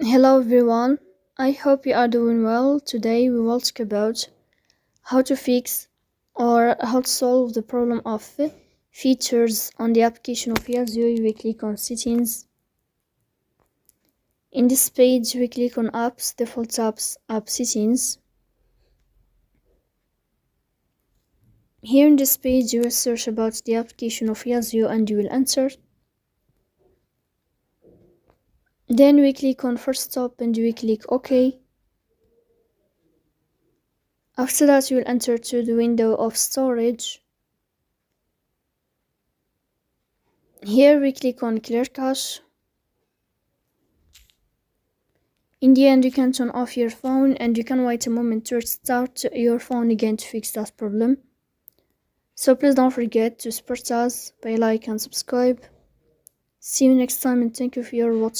Hello everyone, I hope you are doing well. Today we will talk about how to fix or how to solve the problem of features on the application of Yazio. We click on settings. In this page we click on apps, default apps, app settings. Here in this page you will search about the application of Yazio and you will enter. Then we click on first stop and we click OK. After that you will enter to the window of storage. Here we click on clear cache. In the end you can turn off your phone and you can wait a moment to restart your phone again to fix that problem. So please don't forget to support us by like and subscribe. See you next time and thank you for your watching.